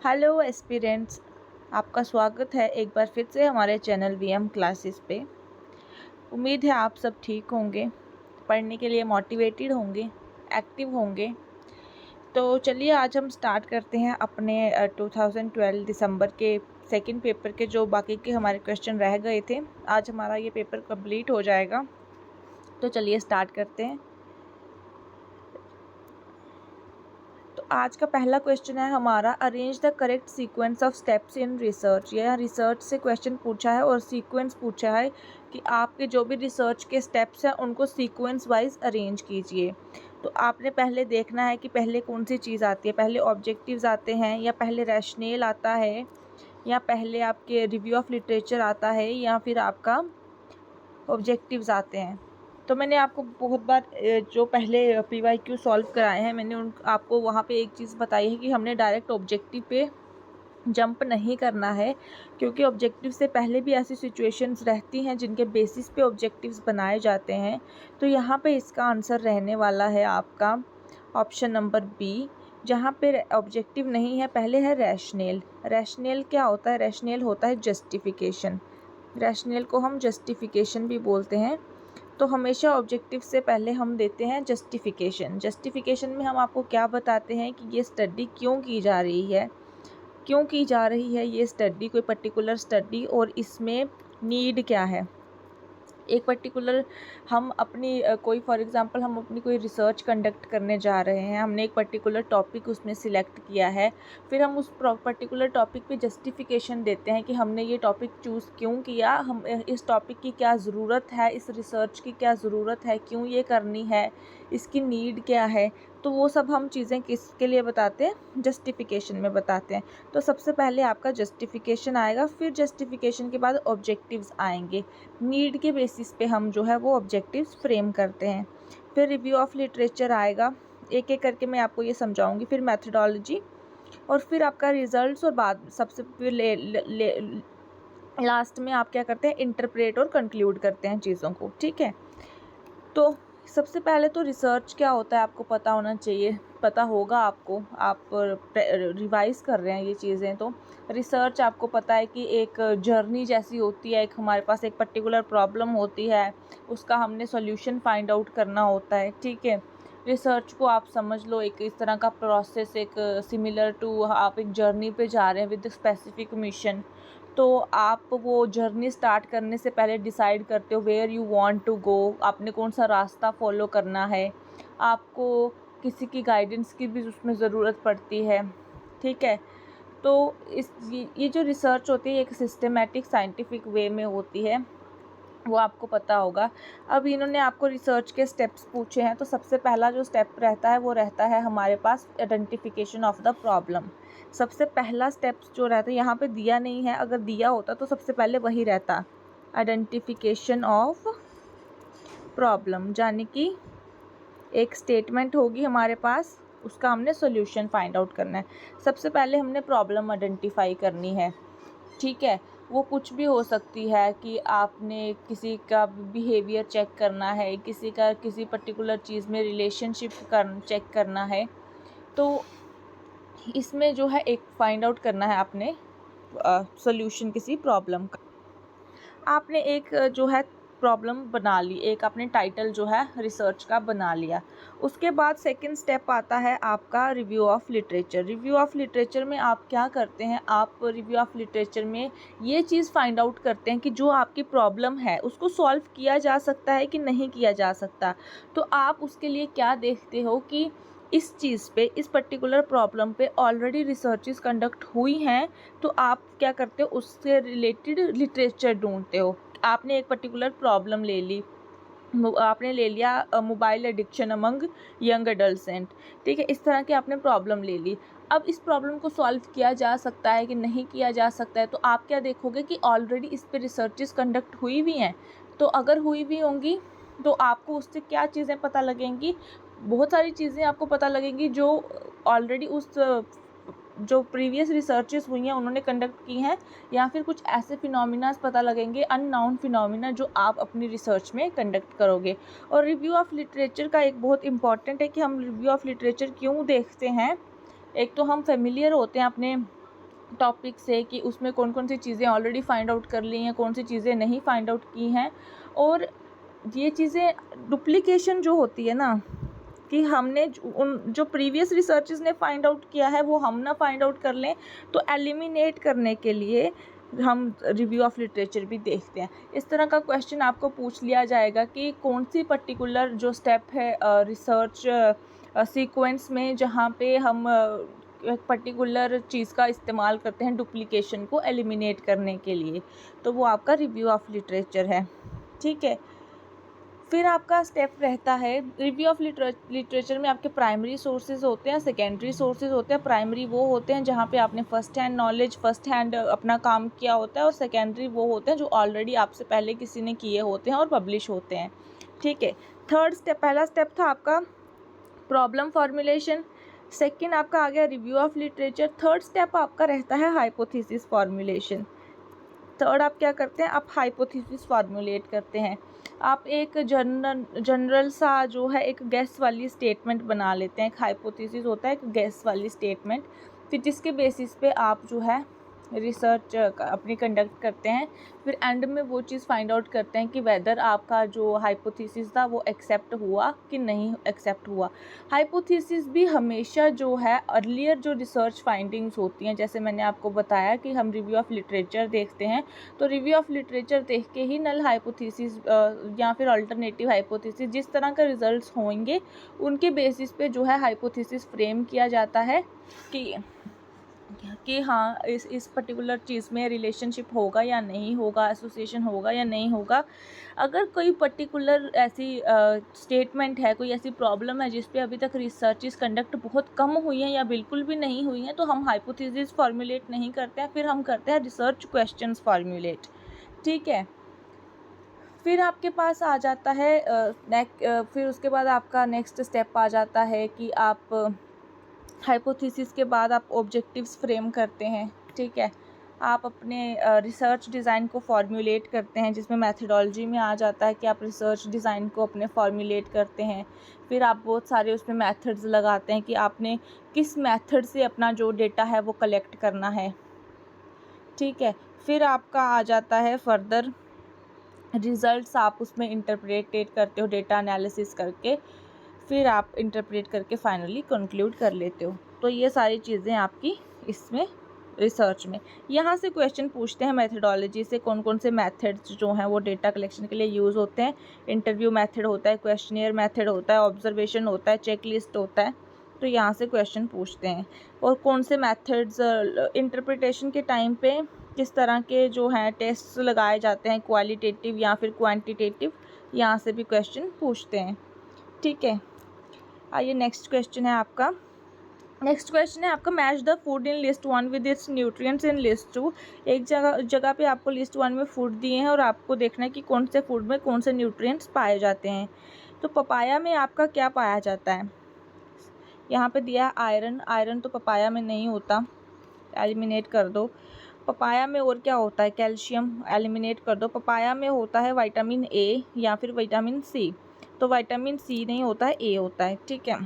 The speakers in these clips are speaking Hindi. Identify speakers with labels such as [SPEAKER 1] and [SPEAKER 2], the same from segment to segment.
[SPEAKER 1] हेलो एस्पिरेंट्स, आपका स्वागत है एक बार फिर से हमारे चैनल वीएम क्लासेस पे। उम्मीद है आप सब ठीक होंगे, पढ़ने के लिए मोटिवेटेड होंगे, एक्टिव होंगे। तो चलिए आज हम स्टार्ट करते हैं अपने 2012 दिसंबर के सेकंड पेपर के जो बाकी के हमारे क्वेश्चन रह गए थे। आज हमारा ये पेपर कंप्लीट हो जाएगा। तो चलिए स्टार्ट करते हैं। तो आज का पहला क्वेश्चन है हमारा, arrange the correct sequence of steps in research. यह रिसर्च से क्वेश्चन पूछा है और सीक्वेंस पूछा है कि आपके जो भी रिसर्च के स्टेप्स हैं उनको सीक्वेंस वाइज अरेंज कीजिए। तो आपने पहले देखना है कि पहले कौन सी चीज़ आती है, पहले ऑब्जेक्टिव्स आते हैं या पहले रैशनेल आता है या पहले आपके रिव्यू ऑफ लिटरेचर आता है या फिर आपका ऑब्जेक्टिव्स आते हैं। तो मैंने आपको बहुत बार जो पहले PYQ सॉल्व कराए हैं मैंने आपको वहाँ पे एक चीज़ बताई है कि हमने डायरेक्ट ऑब्जेक्टिव पे जंप नहीं करना है, क्योंकि ऑब्जेक्टिव से पहले भी ऐसी सिचुएशंस रहती हैं जिनके बेसिस पे ऑब्जेक्टिव्स बनाए जाते हैं। तो यहाँ पे इसका आंसर रहने वाला है आपका ऑप्शन नंबर बी, जहाँ पे ऑब्जेक्टिव नहीं है, पहले है रैशनेल। रैशनेल क्या होता है? रैशनेल होता है जस्टिफिकेशन। रैशनेल को हम जस्टिफिकेशन भी बोलते हैं। तो हमेशा ऑब्जेक्टिव से पहले हम देते हैं जस्टिफिकेशन। जस्टिफिकेशन में हम आपको क्या बताते हैं कि ये स्टडी क्यों की जा रही है, क्यों की जा रही है ये स्टडी, कोई पर्टिकुलर स्टडी, और इसमें नीड क्या है। एक पर्टिकुलर हम अपनी कोई फॉर एग्ज़ाम्पल हम अपनी कोई रिसर्च कंडक्ट करने जा रहे हैं, हमने एक पर्टिकुलर टॉपिक उसमें सिलेक्ट किया है, फिर हम उस पर्टिकुलर टॉपिक पे जस्टिफिकेशन देते हैं कि हमने ये टॉपिक चूज़ क्यों किया, हम इस टॉपिक की क्या ज़रूरत है, इस रिसर्च की क्या ज़रूरत है, क्यों ये करनी है, इसकी नीड क्या है। तो वो सब हम चीज़ें किसके लिए बताते हैं? जस्टिफिकेशन में बताते हैं। तो सबसे पहले आपका जस्टिफिकेशन आएगा, फिर जस्टिफिकेशन के बाद ऑब्जेक्टिव्स आएंगे। नीड के बेसिस पे हम जो है वो ऑब्जेक्टिव्स फ्रेम करते हैं। फिर रिव्यू ऑफ लिटरेचर आएगा, एक एक करके मैं आपको ये समझाऊंगी। फिर मैथडोलॉजी, और फिर आपका रिजल्ट्स, और बाद सबसे फिर लास्ट में आप क्या करते हैं? इंटरप्रेट और कंक्लूड करते हैं चीज़ों को। ठीक है, तो सबसे पहले तो रिसर्च क्या होता है आपको पता होना चाहिए, पता होगा आपको, आप रिवाइज़ कर रहे हैं ये चीज़ें। तो रिसर्च आपको पता है कि एक जर्नी जैसी होती है, एक हमारे पास एक पर्टिकुलर प्रॉब्लम होती है, उसका हमने सॉल्यूशन फाइंड आउट करना होता है। ठीक है, रिसर्च को आप समझ लो एक इस तरह का प्रोसेस, एक सिमिलर टू आप एक जर्नी पे जा रहे हैं विद स्पेसिफिक मिशन। तो आप वो जर्नी स्टार्ट करने से पहले डिसाइड करते हो where you want to go, आपने कौन सा रास्ता फॉलो करना है, आपको किसी की गाइडेंस की भी उसमें ज़रूरत पड़ती है। ठीक है, तो ये जो रिसर्च होती है एक सिस्टमेटिक साइंटिफिक वे में होती है, वो आपको पता होगा। अब इन्होंने आपको रिसर्च के स्टेप्स पूछे हैं, तो सबसे पहला जो स्टेप रहता है वो रहता है हमारे पास आइडेंटिफिकेशन ऑफ द प्रॉब्लम। सबसे पहला स्टेप्स जो रहता है, यहाँ पे दिया नहीं है, अगर दिया होता तो सबसे पहले वही रहता, आइडेंटिफिकेशन ऑफ प्रॉब्लम, यानी कि एक स्टेटमेंट होगी हमारे पास, उसका हमने सॉल्यूशन फाइंड आउट करना है। सबसे पहले हमने प्रॉब्लम आइडेंटिफाई करनी है। ठीक है, वो कुछ भी हो सकती है कि आपने किसी का बिहेवियर चेक करना है, किसी का किसी पर्टिकुलर चीज़ में रिलेशनशिप चेक करना है। तो इसमें जो है एक फाइंड आउट करना है आपने सॉल्यूशन किसी प्रॉब्लम का। आपने एक जो है प्रॉब्लम बना ली, एक आपने टाइटल जो है रिसर्च का बना लिया। उसके बाद सेकंड स्टेप आता है आपका review of literature. Review of literature में आप क्या करते हैं? आप रिव्यू ऑफ लिटरेचर में ये चीज़ फाइंड आउट करते हैं कि जो आपकी प्रॉब्लम है उसको सॉल्व किया जा सकता है कि नहीं किया जा सकता। तो आप उसके लिए क्या देखते हो कि इस चीज़ पे, इस पर्टिकुलर प्रॉब्लम पे ऑलरेडी रिसर्चेस कंडक्ट हुई हैं, तो आप क्या करते हो? उससे रिलेटेड लिटरेचर ढूंढते हो। आपने एक पर्टिकुलर प्रॉब्लम ले ली, आपने ले लिया मोबाइल एडिक्शन अमंग यंग एडल्सेंट। ठीक है, इस तरह की आपने प्रॉब्लम ले ली। अब इस प्रॉब्लम को सॉल्व किया जा सकता है कि नहीं किया जा सकता है, तो आप क्या देखोगे कि ऑलरेडी इस पे रिसर्चेस कंडक्ट हुई हुई हैं। तो अगर हुई हुई होंगी तो आपको उससे क्या चीज़ें पता लगेंगी? बहुत सारी चीज़ें आपको पता लगेंगी जो ऑलरेडी उस जो प्रीवियस रिसर्चेस हुई हैं उन्होंने कंडक्ट की हैं, या फिर कुछ ऐसे फिनोमिनास पता लगेंगे, अननाउन फिनोमिना, जो आप अपनी रिसर्च में कंडक्ट करोगे। और रिव्यू ऑफ लिटरेचर का एक बहुत इंपॉर्टेंट है कि हम रिव्यू ऑफ लिटरेचर क्यों देखते हैं। एक तो हम फेमिलियर होते हैं अपने टॉपिक से कि उसमें कौन कौन सी चीज़ें ऑलरेडी फाइंड आउट कर ली हैं, कौन सी चीज़ें नहीं फाइंड आउट की हैं। और ये चीज़ें डुप्लीकेशन जो होती है ना, कि हमने उन जो प्रीवियस रिसर्चेस ने फाइंड आउट किया है वो हम ना फाइंड आउट कर लें, तो एलिमिनेट करने के लिए हम रिव्यू ऑफ लिटरेचर भी देखते हैं। इस तरह का क्वेश्चन आपको पूछ लिया जाएगा कि कौन सी पर्टिकुलर जो स्टेप है रिसर्च सीक्वेंस में जहाँ पे हम एक पर्टिकुलर चीज़ का इस्तेमाल करते हैं डुप्लीकेशन को एलिमिनेट करने के लिए, तो वो आपका रिव्यू ऑफ लिटरेचर है। ठीक है, फिर आपका स्टेप रहता है रिव्यू ऑफ लिटरेचर में आपके प्राइमरी सोर्सेज होते हैं, सेकेंडरी सोर्सेज होते हैं। प्राइमरी वो होते हैं जहाँ पे आपने first hand knowledge, first hand अपना काम किया होता है, और सेकेंडरी वो होते हैं जो ऑलरेडी आपसे पहले किसी ने किए होते हैं और पब्लिश होते हैं। ठीक है, थर्ड स्टेप, पहला स्टेप था आपका प्रॉब्लम फॉर्मुलेशन, सेकेंड आपका आ गया review of literature, third step आपका रहता है हाइपोथेसिस फॉर्मुलेशन। थर्ड आप क्या करते हैं, आप हाइपोथेसिस फार्मूलेट करते हैं। आप एक जनरल सा जो है एक गेस वाली स्टेटमेंट बना लेते हैं। एक हाइपोथेसिस होता है एक गेस वाली स्टेटमेंट, फिर जिसके बेसिस पे आप जो है रिसर्च अपनी कंडक्ट करते हैं। फिर एंड में वो चीज़ फाइंड आउट करते हैं कि वेदर आपका जो हाइपोथेसिस था वो एक्सेप्ट हुआ कि नहीं एक्सेप्ट हुआ। हाइपोथेसिस भी हमेशा जो है अर्लियर जो रिसर्च फाइंडिंग्स होती हैं, जैसे मैंने आपको बताया कि हम रिव्यू ऑफ लिटरेचर देखते हैं, तो रिव्यू ऑफ लिटरेचर देख के ही नल हाइपोथेसिस या फिर अल्टरनेटिव हाइपोथेसिस जिस तरह के रिजल्ट्स होंगे उनके बेसिस पे जो है हाइपोथेसिस फ्रेम किया जाता है कि हाँ इस पर्टिकुलर चीज़ में रिलेशनशिप होगा या नहीं होगा, एसोसिएशन होगा या नहीं होगा। अगर कोई पर्टिकुलर ऐसी स्टेटमेंट है, कोई ऐसी प्रॉब्लम है जिस पे अभी तक रिसर्चेस कंडक्ट बहुत कम हुई हैं या बिल्कुल भी नहीं हुई हैं, तो हम हाइपोथेसिस फॉर्मुलेट नहीं करते हैं, फिर हम करते हैं रिसर्च क्वेश्चंस फॉर्मुलेट। ठीक है, फिर आपके पास आ जाता है फिर उसके बाद आपका नेक्स्ट स्टेप आ जाता है कि आप हाइपोथेसिस के बाद आप ऑब्जेक्टिव्स फ्रेम करते हैं। ठीक है, आप अपने रिसर्च डिज़ाइन को फॉर्मुलेट करते हैं, जिसमें मैथडोलॉजी में आ जाता है कि आप रिसर्च डिज़ाइन को अपने फॉर्मुलेट करते हैं। फिर आप बहुत सारे उसमें मेथड्स लगाते हैं कि आपने किस मेथड से अपना जो डेटा है वो कलेक्ट करना है। ठीक है, फिर आपका आ जाता है फर्दर रिज़ल्ट्स, आप उसमें इंटरप्रेटेट करते हो डेटा एनालिसिस करके, फिर आप इंटरप्रेट करके फाइनली कंक्लूड कर लेते हो। तो ये सारी चीज़ें आपकी इसमें रिसर्च में। यहाँ से क्वेश्चन पूछते हैं मेथडोलॉजी से, कौन कौन से मेथड्स जो हैं वो डेटा कलेक्शन के लिए यूज़ होते हैं। इंटरव्यू मेथड होता है, क्वेश्चनियर मेथड होता है, ऑब्जर्वेशन होता है, चेकलिस्ट होता है। तो यहाँ से क्वेश्चन पूछते हैं। और कौन से मेथड्स इंटरप्रिटेशन के टाइम पे किस तरह के जो हैं टेस्ट लगाए जाते हैं, क्वालिटेटिव या फिर क्वांटिटेटिव, यहाँ से भी क्वेश्चन पूछते हैं। ठीक है, आइए नेक्स्ट क्वेश्चन है आपका। नेक्स्ट क्वेश्चन है आपका match the food in list 1 with its nutrients in list 2। एक जगह पे आपको लिस्ट 1 में फूड दिए हैं और आपको देखना है कि कौन से फूड में कौन से न्यूट्रिएंट्स पाए जाते हैं। तो पपाया में आपका क्या पाया जाता है, यहाँ पे दिया है आयरन। आयरन तो पपाया में नहीं होता, एलिमिनेट कर दो। पपाया में और क्या होता है, कैल्शियम, एलिमिनेट कर दो। पपाया में होता है विटामिन ए या फिर विटामिन सी, तो विटामिन सी नहीं होता है, ए होता है। ठीक है,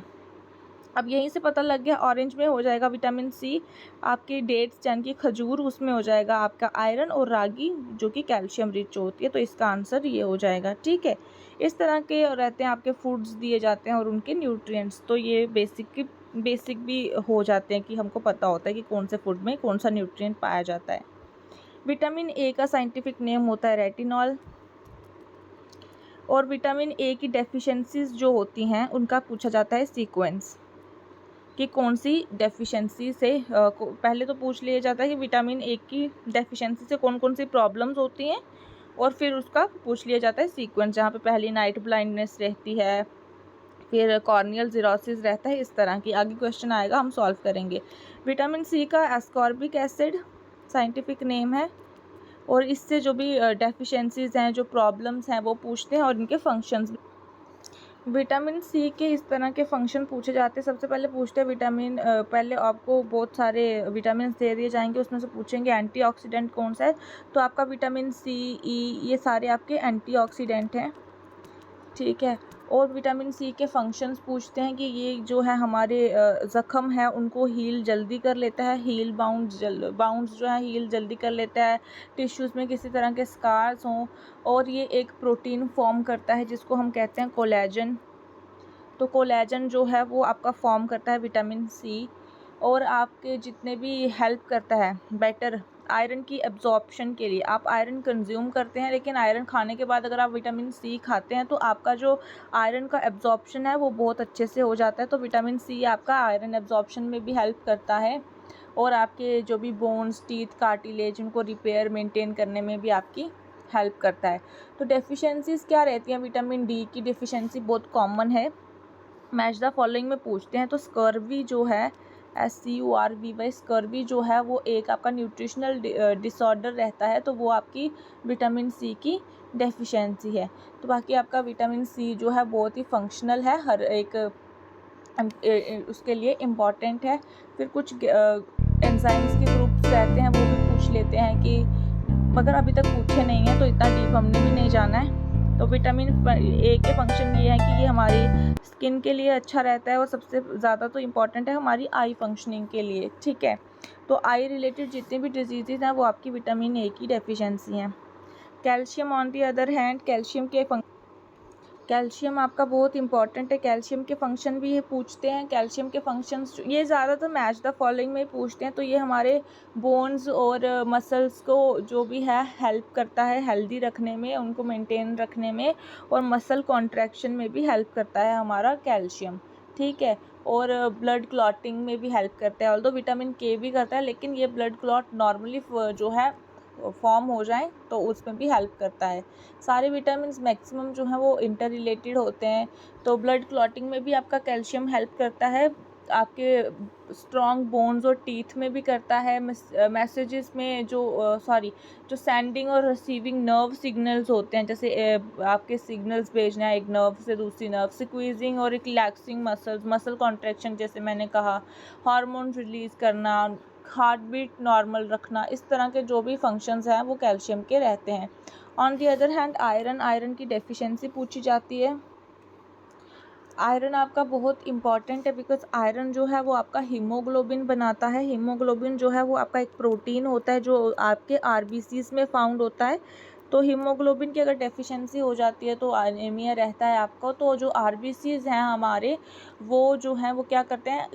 [SPEAKER 1] अब यहीं से पता लग गया। ऑरेंज में हो जाएगा विटामिन सी, आपकी डेट्स यानी कि खजूर, उसमें हो जाएगा आपका आयरन, और रागी जो कि कैल्शियम रिच होती है। तो इसका आंसर ये हो जाएगा। ठीक है, इस तरह के रहते हैं आपके फूड्स दिए जाते हैं और उनके न्यूट्रिएंट्स। तो ये बेसिक भी हो जाते हैं कि हमको पता होता है कि कौन से फूड में कौन सा न्यूट्रिएंट पाया जाता है। विटामिन ए का साइंटिफिक नेम होता है रेटिनॉल। और विटामिन ए की डेफिशिएंसीज जो होती हैं उनका पूछा जाता है सीक्वेंस, कि कौन सी डेफिशिएंसी से पहले तो पूछ लिया जाता है कि विटामिन ए की डेफिशिएंसी से कौन कौन सी प्रॉब्लम्स होती हैं, और फिर उसका पूछ लिया जाता है सीक्वेंस, जहाँ पे पहली नाइट ब्लाइंडनेस रहती है, फिर कॉर्नियल जीरोसिस रहता है। इस तरह की आगे क्वेश्चन आएगा, हम सॉल्व करेंगे। विटामिन सी का एस्कॉर्बिक एसिड साइंटिफिक नेम है, और इससे जो भी डेफिशिएंसीज हैं, जो प्रॉब्लम्स हैं, वो पूछते हैं, और इनके फंक्शंस। विटामिन सी के इस तरह के फंक्शन पूछे जाते हैं। सबसे पहले पूछते हैं विटामिन, पहले आपको बहुत सारे विटामिन दे दिए जाएंगे, उसमें से पूछेंगे एंटीऑक्सीडेंट कौन सा है। तो आपका विटामिन सी, ई, ये सारे आपके एंटीऑक्सीडेंट हैं। ठीक है। और विटामिन सी के फंक्शंस पूछते हैं कि ये जो है हमारे ज़ख्म है उनको हील जल्दी कर लेता है, हील बाउंड्स जो है हील जल्दी कर लेता है, टिश्यूज़ में किसी तरह के स्कार्स हों, और ये एक प्रोटीन फॉर्म करता है जिसको हम कहते हैं कोलेजन। तो कोलेजन जो है वो आपका फॉर्म करता है विटामिन सी, और आपके जितने भी हेल्प करता है बेटर आयरन की एब्जॉर्प्शन के लिए। आप आयरन कंज्यूम करते हैं, लेकिन आयरन खाने के बाद अगर आप विटामिन सी खाते हैं तो आपका जो आयरन का एब्जॉर्प्शन है वो बहुत अच्छे से हो जाता है। तो विटामिन सी आपका आयरन एब्जॉर्प्शन में भी हेल्प करता है, और आपके जो भी बोन्स, टीथ, कार्टिलेज उनको रिपेयर मेंटेन करने में भी आपकी हेल्प करता है। तो डेफिशिएंसीज़ क्या रहती हैं? विटामिन डी की डेफिशिएंसी बहुत कॉमन है। मैच द फॉलोइंग में पूछते हैं तो स्कर्वी जो है, SCURVY, स्कर्वी जो है वो एक आपका न्यूट्रिशनल डिसऑर्डर रहता है, तो वो आपकी विटामिन सी की डेफिशिएंसी है। तो बाकी आपका विटामिन सी जो है बहुत ही फंक्शनल है, हर एक उसके लिए इम्पॉर्टेंट है। फिर कुछ एंजाइम्स के ग्रुप्स रहते हैं, वो भी पूछ लेते हैं कि, मगर अभी तक पूछे नहीं हैं तो इतना डीप हमने भी नहीं जाना है। तो विटामिन ए के फंक्शन ये है कि ये हमारी स्किन के लिए अच्छा रहता है, और सबसे ज़्यादा तो इम्पॉर्टेंट है हमारी आई फंक्शनिंग के लिए। ठीक है, तो आई रिलेटेड जितनी भी डिजीज़ हैं वो आपकी विटामिन ए की डेफिशिएंसी हैं। Calcium on the other hand, calcium आपका बहुत इंपॉर्टेंट है। कैल्शियम के फंक्शन भी ये पूछते हैं। कैल्शियम के फंक्शंस ये ज़्यादातर मैच द फॉलोइंग में पूछते हैं। तो ये हमारे बोन्स और मसल्स को जो भी है हेल्प करता है हेल्दी रखने में, उनको मेंटेन रखने में, और मसल कॉन्ट्रैक्शन में भी हेल्प करता है हमारा कैल्शियम। ठीक है, और ब्लड क्लॉटिंग में भी हेल्प करता है। ऑल्दो विटामिन के भी करता है, लेकिन ये ब्लड क्लॉट नॉर्मली जो है फॉर्म हो जाए तो उसमें भी हेल्प करता है। सारे विटामिन्स मैक्सिमम जो हैं वो इंटर रिलेटेड होते हैं। तो ब्लड क्लॉटिंग में भी आपका कैल्शियम हेल्प करता है, आपके स्ट्रॉन्ग बोन्स और टीथ में भी करता है। मैसेजेस में जो सेंडिंग और रिसीविंग नर्व सिग्नल्स होते हैं, जैसे आपके सिग्नल्स भेजना है एक नर्व से दूसरी नर्व, स्क्वीजिंग और रिलैक्सिंग मसल्स, मसल कॉन्ट्रैक्शन जैसे मैंने कहा, हार्मोन रिलीज़ करना, हार्ट बीट नॉर्मल रखना, इस तरह के जो भी फंक्शंस हैं वो कैल्शियम के रहते हैं। On the other hand iron की डेफिशिएंसी पूछी जाती है। आयरन आपका बहुत इंपॉर्टेंट है, बिकॉज आयरन जो है वो आपका हीमोग्लोबिन बनाता है। हीमोग्लोबिन जो है वो आपका एक प्रोटीन होता है जो आपके आरबीसीज में फाउंड होता है। तो हीमोग्लोबिन की अगर डेफिशिएंसी हो जाती है तो एनीमिया रहता है आपको। तो जो आरबीसीज हैं हमारे, वो जो हैं वो क्या करते हैं,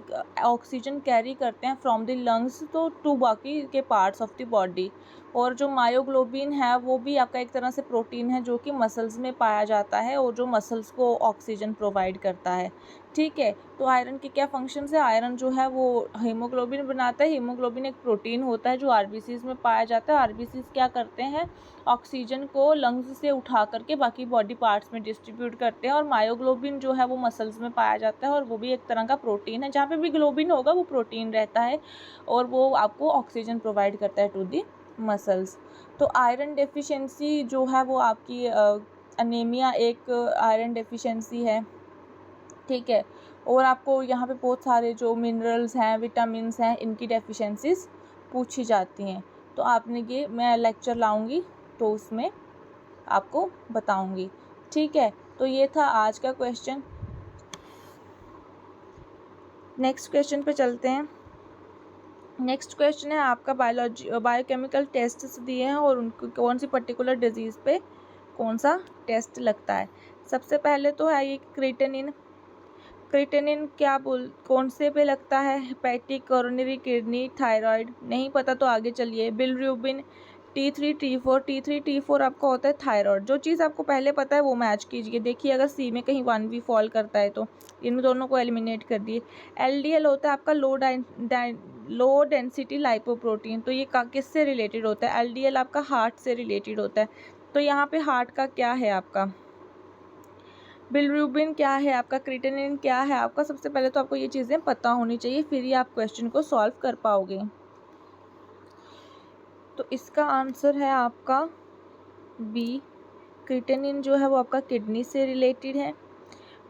[SPEAKER 1] ऑक्सीजन कैरी करते हैं फ्रॉम द लंग्स तो टू बाकी के पार्ट्स ऑफ द बॉडी। और जो मायोग्लोबिन है वो भी आपका एक तरह से प्रोटीन है जो कि मसल्स में पाया जाता है, और जो मसल्स को ऑक्सीजन प्रोवाइड करता है। ठीक है, तो आयरन के क्या फंक्शंस है? आयरन जो है वो हीमोग्लोबिन बनाता है। हीमोग्लोबिन एक प्रोटीन होता है जो आरबीसीज में पाया जाता है। आरबीसीज क्या करते हैं, ऑक्सीजन को लंग्स से उठा करके बाकी बॉडी पार्ट्स में डिस्ट्रीब्यूट करते हैं। और मायोग्लोबिन जो है वो मसल्स में पाया जाता है, और वो भी एक तरह का प्रोटीन है। जहाँ पे भी ग्लोबिन होगा वो प्रोटीन रहता है, और वो आपको ऑक्सीजन प्रोवाइड करता है टू दी मसल्स। तो आयरन डेफिशिएंसी जो है वो आपकी अनीमिया एक आयरन डेफिशिएंसी है। ठीक है, और आपको यहाँ पे बहुत सारे जो मिनरल्स हैं, विटामिन्स हैं, इनकी डेफिशिएंसीज पूछी जाती हैं। तो आपने ये मैं लेक्चर लाऊंगी तो उसमें आपको बताऊंगी। ठीक है, तो ये था आज का क्वेश्चन। नेक्स्ट क्वेश्चन पे चलते हैं। नेक्स्ट क्वेश्चन है आपका बायोकेमिकल टेस्ट दिए हैं और उनको कौन सी पर्टिकुलर डिजीज़ पे कौन सा टेस्ट लगता है। सबसे पहले तो है ये क्रिएटिनिन। क्रिएटिनिन कौन से पे लगता है? Hepatic, coronary, kidney, thyroid. नहीं पता तो आगे चलिए। बिलिरुबिन, T3 T4 आपका होता है थायराइड। जो चीज़ आपको पहले पता है वो मैच कीजिए। देखिए अगर सी में कहीं 1 भी फॉल करता है तो इन दोनों को एलिमिनेट कर दिए। LDL होता है आपका लो डेंसिटी लाइपोप्रोटीन। तो ये किससे रिलेटेड होता है? LDL आपका हार्ट से रिलेटेड होता है। तो यहाँ पे हार्ट का क्या है आपका? बिलिरुबिन क्या है आपका? क्रिएटिनिन क्या है आपका? सबसे पहले तो आपको ये चीज़ें पता होनी चाहिए, फिर ही आप क्वेश्चन को सॉल्व कर पाओगे। तो इसका आंसर है आपका बी। क्रिएटिनिन जो है वो आपका किडनी से रिलेटेड है।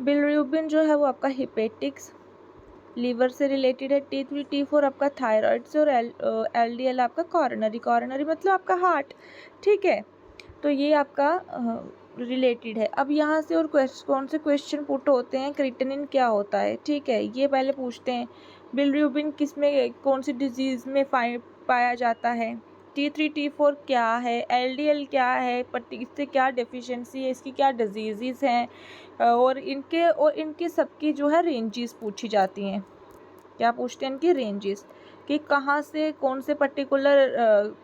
[SPEAKER 1] बिलिरुबिन जो है वो आपका हिपेटिक्स लीवर से रिलेटेड है। T3 T4 आपका थायराइड से, और LDL आपका कॉरोनरी मतलब आपका हार्ट। ठीक है, तो ये आपका रिलेटेड है। अब यहाँ से और कौन से क्वेश्चन पुट होते हैं, क्रिएटिनिन क्या होता है, ठीक है, ये पहले पूछते हैं। बिलिरुबिन किस में, कौन सी डिजीज़ में पाया जाता है, T3 T4 क्या है, LDL क्या है, इससे क्या डेफिशिएंसी है, इसकी क्या डिजीज़ हैं, और इनके सबकी जो है रेंजेस पूछी जाती हैं। क्या पूछते हैं, इनकी रेंजेस, कि कहाँ से कौन से पर्टिकुलर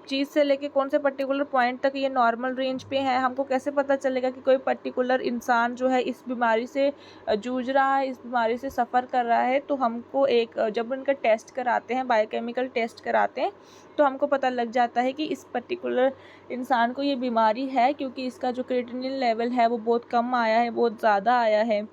[SPEAKER 1] चीज़ से लेके कौन से पर्टिकुलर पॉइंट तक ये नॉर्मल रेंज पे है। हमको कैसे पता चलेगा कि कोई पर्टिकुलर इंसान जो है इस बीमारी से जूझ रहा है, इस बीमारी से सफ़र कर रहा है, तो हमको जब उनका टेस्ट कराते हैं, बायोकेमिकल टेस्ट कराते हैं, तो हमको पता लग जाता है कि इस पर्टिकुलर इंसान को ये बीमारी है, क्योंकि इसका जो क्रिएटिनिन लेवल है वो बहुत कम आया है, बहुत ज़्यादा आया है,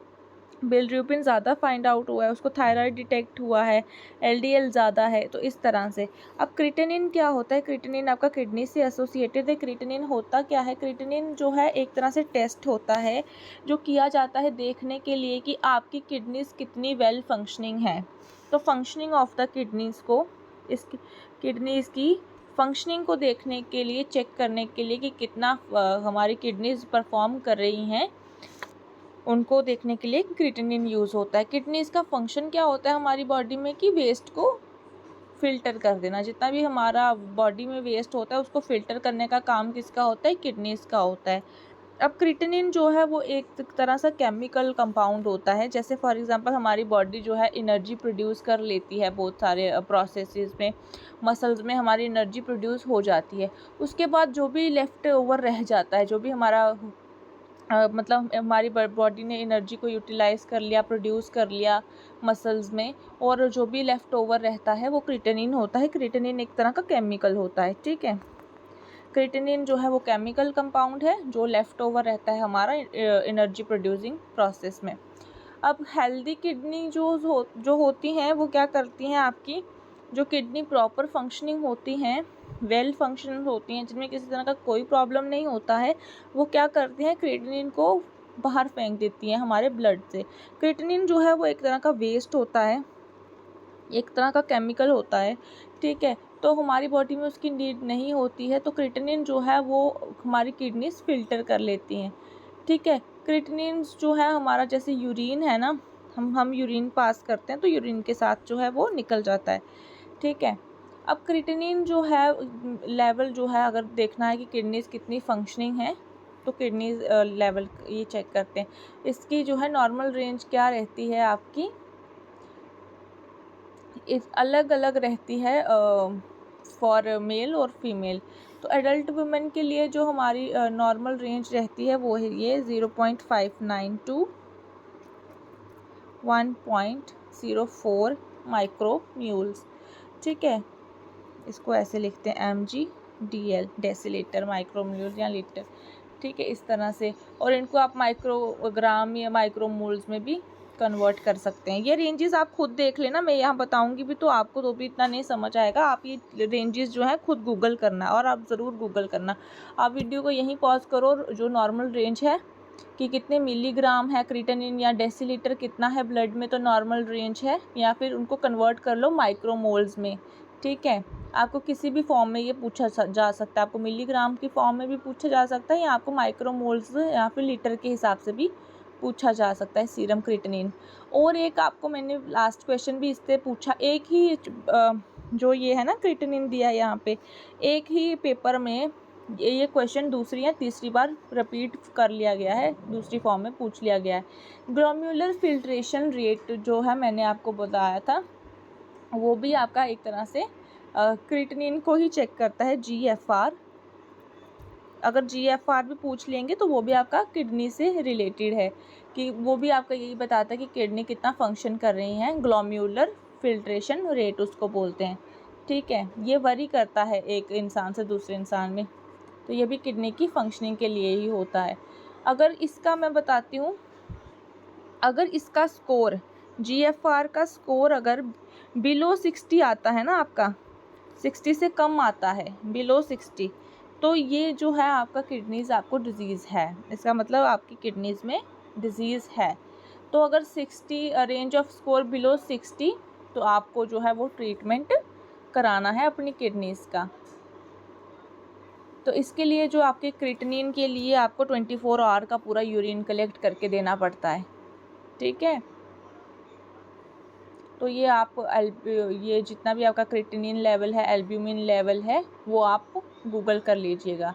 [SPEAKER 1] बिलिरुबिन ज़्यादा फाइंड आउट हुआ है, उसको थायराइड डिटेक्ट हुआ है, LDL ज़्यादा है, तो इस तरह से। अब क्रिएटिनिन क्या होता है, क्रिएटिनिन आपका किडनी से एसोसिएटेड है। क्रिएटिनिन होता क्या है, क्रिएटिनिन जो है एक तरह से टेस्ट होता है जो किया जाता है देखने के लिए कि आपकी किडनीज़ कितनी वेल फंक्शनिंग है। तो फंक्शनिंग ऑफ द किडनीज़ को, इस किडनीज़ की फंक्शनिंग को देखने के लिए, चेक करने के लिए कि कितना हमारी किडनीज़ परफॉर्म कर रही हैं, उनको देखने के लिए क्रिएटिनिन यूज़ होता है। किडनीज़ का फंक्शन क्या होता है हमारी बॉडी में, कि वेस्ट को फ़िल्टर कर देना। जितना भी हमारा बॉडी में वेस्ट होता है उसको फ़िल्टर करने का काम किसका होता है, किडनीज़ का होता है। अब क्रिएटिनिन जो है वो एक तरह से केमिकल कंपाउंड होता है। जैसे फॉर एग्जांपल हमारी बॉडी जो है एनर्जी प्रोड्यूस कर लेती है बहुत सारे प्रोसेसेस में, मसल्स में हमारी एनर्जी प्रोड्यूस हो जाती है। उसके बाद जो भी लेफ़्ट ओवर रह जाता है, जो भी हमारा मतलब हमारी बॉडी ने एनर्जी को यूटिलाइज़ कर लिया, प्रोड्यूस कर लिया मसल्स में, और जो भी लेफ़्ट ओवर रहता है वो क्रिएटिनिन होता है। क्रिएटिनिन एक तरह का केमिकल होता है, ठीक है। क्रिएटिनिन जो है वो केमिकल कंपाउंड है जो लेफ़्ट ओवर रहता है हमारा एनर्जी प्रोड्यूसिंग प्रोसेस में। अब हेल्दी किडनी जो होती हैं वो क्या करती हैं, आपकी जो किडनी प्रॉपर फंक्शनिंग होती हैं, वेल फंक्शन होती हैं, जिनमें किसी तरह का कोई प्रॉब्लम नहीं होता है, वो क्या करती हैं, क्रिएटिनिन को बाहर फेंक देती हैं हमारे ब्लड से। क्रिएटिनिन जो है वो एक तरह का वेस्ट होता है, एक तरह का केमिकल होता है, ठीक है। तो हमारी बॉडी में उसकी नीड नहीं होती है, तो क्रिएटिनिन जो है वो हमारी किडनीज फ़िल्टर कर लेती हैं, ठीक है। क्रिएटिनिन जो है हमारा, जैसे यूरिन है ना, हम यूरिन पास करते हैं तो यूरिन के साथ जो है वो निकल जाता है, ठीक है। अब क्रिएटिनिन जो है लेवल जो है, अगर देखना है कि किडनीज कितनी फंक्शनिंग है, तो किडनीज लेवल ये चेक करते हैं। इसकी जो है नॉर्मल रेंज क्या रहती है आपकी, इस अलग अलग रहती है फॉर मेल और फीमेल। तो एडल्ट वुमेन के लिए जो हमारी नॉर्मल रेंज रहती है वो है ये 0.59 टू 1.04 माइक्रोम्यूल्स, ठीक है। इसको ऐसे लिखते हैं mg/dl, डेसीलीटर, माइक्रोम्यूल या लीटर, ठीक है, इस तरह से। और इनको आप माइक्रोग्राम या माइक्रोमोल्स में भी कन्वर्ट कर सकते हैं। ये रेंजेस आप खुद देख लेना, मैं यहाँ बताऊँगी भी तो आपको तो भी इतना नहीं समझ आएगा। आप ये रेंजेस जो है खुद गूगल करना, और आप ज़रूर गूगल करना। आप वीडियो को यहीं पॉज करो, जो नॉर्मल रेंज है कि कितने मिलीग्राम है क्रिएटिनिन या डेसीलीटर कितना है ब्लड में, तो नॉर्मल रेंज है, या फिर उनको कन्वर्ट कर लो माइक्रोमोल्स में, ठीक है। आपको किसी भी फॉर्म में ये पूछा जा सकता है, आपको मिलीग्राम की फॉर्म में भी पूछा जा सकता है, या आपको माइक्रोमोल्स या फिर लीटर के हिसाब से भी पूछा जा सकता है सीरम क्रिएटिनिन। और एक आपको मैंने लास्ट क्वेश्चन भी इससे पूछा, एक ही जो ये है ना क्रिएटिनिन दिया है यहाँ पे, एक ही पेपर में ये क्वेश्चन दूसरी या तीसरी बार रिपीट कर लिया गया है, दूसरी फॉर्म में पूछ लिया गया है। ग्लोम्युलर फिल्ट्रेशन रेट जो है मैंने आपको बताया था, वो भी आपका एक तरह से क्रिएटिनिन को ही चेक करता है, GFR। अगर GFR भी पूछ लेंगे तो वो भी आपका किडनी से रिलेटेड है, कि वो भी आपका यही बताता है कि किडनी कितना फंक्शन कर रही हैं। ग्लोम्युलर फिल्ट्रेशन रेट उसको बोलते हैं, ठीक है। ये वरी करता है एक इंसान से दूसरे इंसान में, तो ये भी किडनी की फंक्शनिंग के लिए ही होता है। अगर इसका मैं बताती हूँ, अगर इसका स्कोर GFR का स्कोर अगर बिलो 60 आता है ना, आपका 60 से कम आता है, बिलो 60, तो ये जो है आपका किडनीज़ आपको डिज़ीज़ है, इसका मतलब आपकी किडनीज़ में डिज़ीज़ है। तो अगर 60 रेंज ऑफ स्कोर बिलो 60, तो आपको जो है वो ट्रीटमेंट कराना है अपनी किडनीज़ का। तो इसके लिए जो आपके क्रिएटिनिन के लिए आपको 24 आवर का पूरा यूरिन कलेक्ट करके देना पड़ता है, ठीक है। तो ये आप ये जितना भी आपका क्रिएटिनिन लेवल है, एल्ब्यूमिन लेवल है, वो आप गूगल कर लीजिएगा।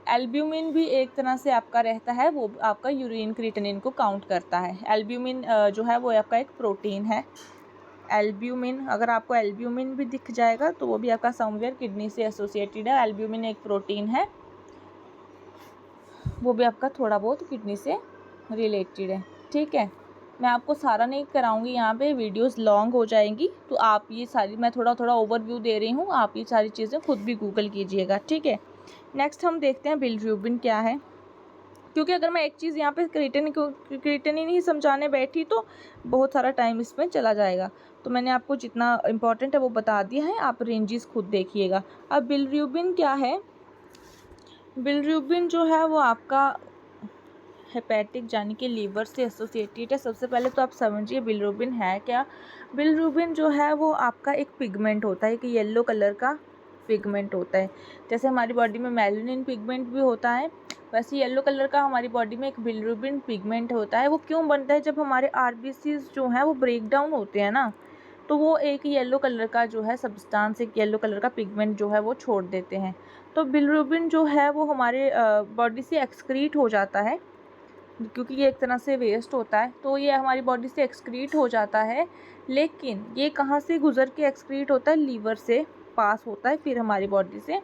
[SPEAKER 1] एल्ब्यूमिन भी एक तरह से आपका रहता है, वो आपका यूरिन क्रिएटिनिन को काउंट करता है। एल्ब्यूमिन जो है वो आपका एक प्रोटीन है। एल्ब्यूमिन, अगर आपको एल्ब्यूमिन भी दिख जाएगा तो वो भी आपका समवेयर किडनी से एसोसिएटेड है। एल्ब्यूमिन एक प्रोटीन है, वो भी आपका थोड़ा बहुत किडनी से रिलेटेड है, ठीक है। मैं आपको सारा नहीं कराऊंगी, यहाँ पे वीडियोस लॉन्ग हो जाएंगी, तो आप ये सारी, मैं थोड़ा थोड़ा ओवरव्यू दे रही हूँ, आप ये सारी चीज़ें खुद भी गूगल कीजिएगा, ठीक है। नेक्स्ट हम देखते हैं बिलिरुबिन क्या है, क्योंकि अगर मैं एक चीज़ यहाँ पे क्रिएटिनिन ही समझाने बैठी तो बहुत सारा टाइम इसमें चला जाएगा। तो मैंने आपको जितना इम्पोर्टेंट है वो बता दिया है, आप रेंजेस खुद देखिएगा। अब बिलिरुबिन क्या है, बिलिरुबिन जो है वो आपका हेपेटिक यानी कि लीवर से एसोसिएटेड है। सबसे पहले तो आप समझिए बिलिरुबिन है क्या। बिलिरुबिन जो है वो आपका एक पिगमेंट होता है, एक येलो कलर का पिगमेंट होता है। जैसे हमारी बॉडी में मेलानिन पिगमेंट भी होता है, वैसे येलो कलर का हमारी बॉडी में एक बिलिरुबिन पिगमेंट होता है। वो क्यों बनता है, जब हमारे आरबीसीज जो हैं वो ब्रेक डाउन होते हैं ना, तो वो एक येलो कलर का जो है सब्सटेंस, एक येलो कलर का पिगमेंट जो है वो छोड़ देते हैं। तो बिलिरुबिन जो है वो हमारे बॉडी से एक्सक्रीट हो जाता है, क्योंकि ये एक तरह से वेस्ट होता है, तो ये हमारी बॉडी से एक्सक्रीट हो जाता है। लेकिन ये कहाँ से गुजर के एक्सक्रीट होता है, लीवर से पास होता है, फिर हमारी बॉडी से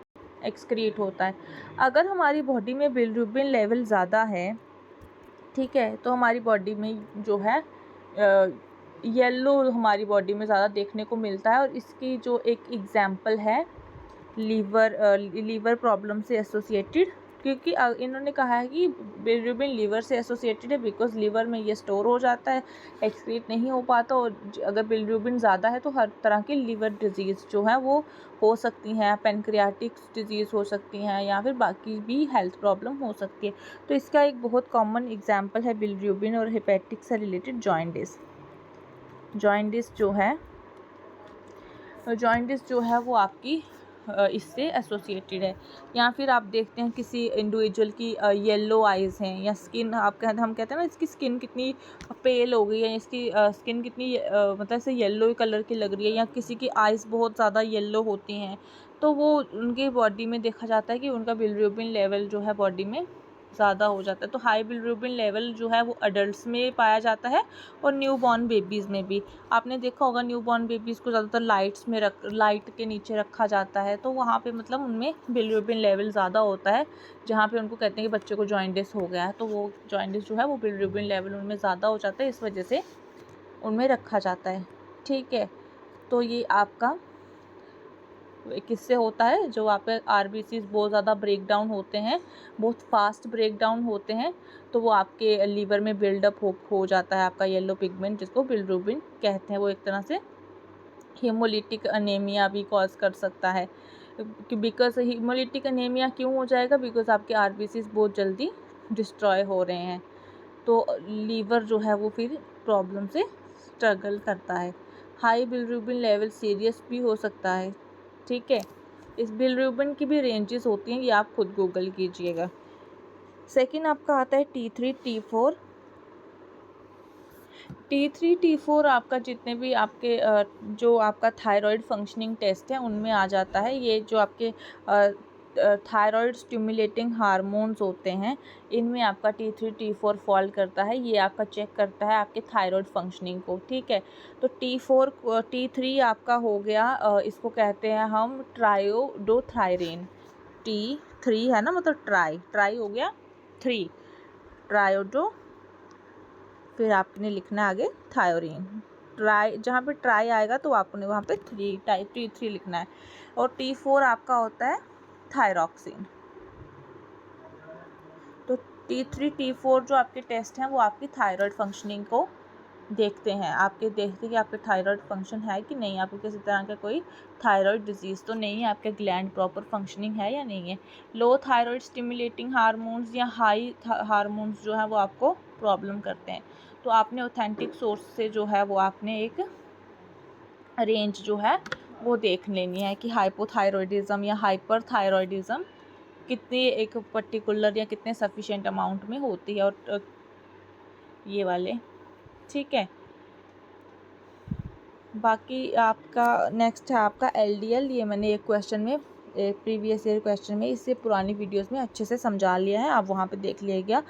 [SPEAKER 1] एक्सक्रीट होता है। अगर हमारी बॉडी में बिलिरुबिन लेवल ज़्यादा है, ठीक है, तो हमारी बॉडी में जो है येलो हमारी बॉडी में ज़्यादा देखने को मिलता है। और इसकी जो एक एग्जांपल है लीवर प्रॉब्लम से एसोसिएटेड, क्योंकि इन्होंने कहा है कि बिलिरुबिन लीवर से एसोसिएटेड है, बिकॉज लीवर में ये स्टोर हो जाता है, एक्सक्रीट नहीं हो पाता। और अगर बिलिरुबिन ज़्यादा है तो हर तरह की लीवर डिजीज़ जो है वो हो सकती हैं, पेनक्रियाटिक डिजीज़ हो सकती हैं, या फिर बाकी भी हेल्थ प्रॉब्लम हो सकती है। तो इसका एक बहुत कॉमन एग्जाम्पल है बिलिरुबिन और हेपेटिक से रिलेटेड जॉइंटिस। जॉइंटिस जो है वो आपकी इससे एसोसिएटेड है। या फिर आप देखते हैं किसी इंडिविजुअल की येलो आइज़ हैं, या स्किन हम कहते हैं ना इसकी स्किन कितनी पेल हो गई है, इसकी स्किन कितनी मतलब ऐसे येलो कलर की लग रही है, या किसी की आइज़ बहुत ज़्यादा येलो होती हैं, तो वो उनकी बॉडी में देखा जाता है कि उनका बिलिरुबिन लेवल जो है बॉडी में ज़्यादा हो जाता है। तो हाई बिलिरुबिन लेवल जो है वो अडल्ट्स में पाया जाता है और न्यूबॉर्न बेबीज़ में भी। आपने देखा होगा न्यूबॉर्न बेबीज़ को ज़्यादातर लाइट के नीचे रखा जाता है, तो वहाँ पे मतलब उनमें बिलिरुबिन लेवल ज़्यादा होता है, जहाँ पे उनको कहते हैं कि बच्चे को जॉइंटिस हो गया है, तो वो जॉइंटिस जो है वो बिलिरुबिन लेवल उनमें ज़्यादा हो जाता है, इस वजह से उनमें रखा जाता है, ठीक है। तो ये आपका किससे होता है, जो आपके आरबीसीज बहुत ज़्यादा ब्रेक डाउन होते हैं, बहुत फास्ट ब्रेक डाउन होते हैं, तो वो आपके लीवर में बिल्डअप हो जाता है आपका येलो पिगमेंट, जिसको बिलिरुबिन कहते हैं। वो एक तरह से हीमोलिटिक अनीमिया भी कॉज कर सकता है। बिकॉज हीमोलिटिक अनीमिया क्यों हो जाएगा, बिकॉज आपके आरबीसीज बहुत जल्दी डिस्ट्रॉय हो रहे हैं, तो लीवर जो है वो फिर प्रॉब्लम से स्ट्रगल करता है। हाई बिलिरुबिन लेवल सीरियस भी हो सकता है, ठीक है। इस बिलिरुबिन की भी रेंजेस होती हैं, ये आप खुद गूगल कीजिएगा। सेकंड आपका आता है T3 T4। T3 T4 आपका जितने भी आपके जो आपका थायराइड फंक्शनिंग टेस्ट है उनमें आ जाता है। ये जो आपके थायराइड स्टिमुलेटिंग हार्मोन्स होते हैं, इनमें आपका T3 T4 फॉल करता है। ये आपका चेक करता है आपके थायराइड फंक्शनिंग को, ठीक है। तो T3 आपका हो गया, इसको कहते हैं हम ट्रायोडोथायरीन। T3 है ना, मतलब ट्राई हो गया 3 ट्रायोडो, फिर आपने लिखना आगे थायोरीन। जहाँ पे ट्राई आएगा तो आपने वहाँ पे T3 लिखना है। और T4 आपका होता है थायरॉक्सिन। तो T3 T4 जो आपके टेस्ट हैं वो आपकी थायराइड फंक्शनिंग को देखते हैं, देखते हैं कि आपके थायराइड फंक्शन है कि नहीं, आपको किसी तरह का कोई थायराइड डिजीज़ तो नहीं है, आपके ग्लैंड प्रॉपर फंक्शनिंग है या नहीं है। लो थायराइड स्टिमुलेटिंग हार्मोन्स या हाई हार्मोन्स जो है वो आपको प्रॉब्लम करते हैं। तो आपने ऑथेंटिक सोर्स से जो है वो आपने एक रेंज जो है वो देख लेनी है कि हाइपोथायरॉयडिज्म या हाइपरथायरॉयडिज्म कितनी एक पर्टिकुलर या कितने सफिशिएंट अमाउंट में होती है, और ये वाले, ठीक है। बाकी आपका नेक्स्ट है आपका एलडीएल। ये मैंने एक क्वेश्चन में, एक प्रीवियस ईयर क्वेश्चन में, इससे पुरानी वीडियोस में अच्छे से समझा लिया है, आप वहाँ पे देख लीजिएगा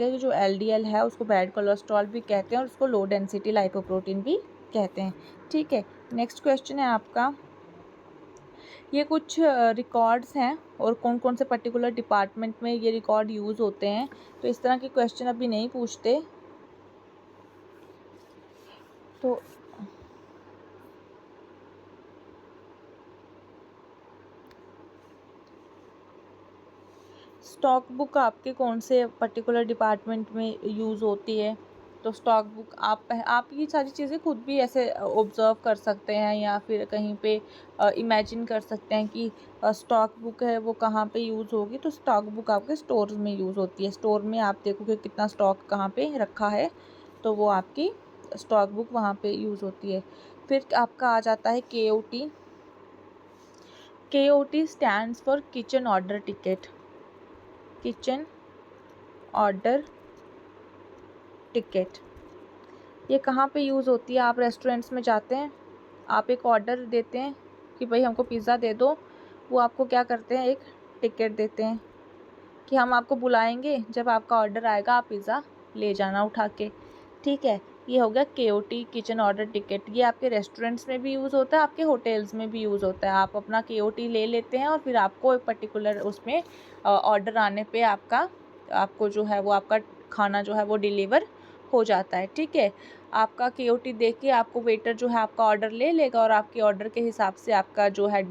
[SPEAKER 1] कि जो एलडीएल है उसको बैड कोलेस्ट्रॉल भी कहते हैं और उसको लो डेंसिटी लाइपोप्रोटीन भी कहते हैं, ठीक है। नेक्स्ट क्वेश्चन है आपका, ये कुछ रिकॉर्ड्स हैं और कौन कौन से पर्टिकुलर डिपार्टमेंट में ये रिकॉर्ड यूज़ होते हैं, तो इस तरह के क्वेश्चन अभी नहीं पूछते। तो स्टॉक बुक आपके कौन से पर्टिकुलर डिपार्टमेंट में यूज़ होती है, तो स्टॉक बुक आप ये सारी चीज़ें खुद भी ऐसे ऑब्ज़र्व कर सकते हैं या फिर कहीं पे इमेजिन कर सकते हैं कि स्टॉक बुक है वो कहाँ पे यूज़ होगी। तो स्टॉक बुक आपके स्टोर में यूज़ होती है, स्टोर में आप देखोगे कितना स्टॉक कहाँ पे रखा है, तो वो आपकी स्टॉक बुक वहाँ पे यूज़ होती है। फिर आपका आ जाता है KOT। KOT stands for kitchen order ticket, kitchen order ticket. ये कहाँ पे यूज़ होती है, आप रेस्टोरेंट्स में जाते हैं, आप एक ऑर्डर देते हैं कि भाई हमको पिज़्ज़ा दे दो, वो आपको क्या करते हैं, एक टिकट देते हैं कि हम आपको बुलाएंगे, जब आपका ऑर्डर आएगा आप पिज़्ज़ा ले जाना उठा के, ठीक है। ये हो गया KOT, किचन ऑर्डर टिकट। ये आपके रेस्टोरेंट्स में भी यूज़ होता है, आपके होटल्स में भी यूज़ होता है। आप अपना KOT ले लेते हैं और फिर आपको एक पर्टिकुलर उसमें ऑर्डर आने पे आपको जो है वो आपका खाना जो है वो डिलीवर हो जाता है, ठीक है। आपका KOT देख के आपको वेटर जो है आपका ऑर्डर ले लेगा और आपके ऑर्डर के हिसाब से आपका जो है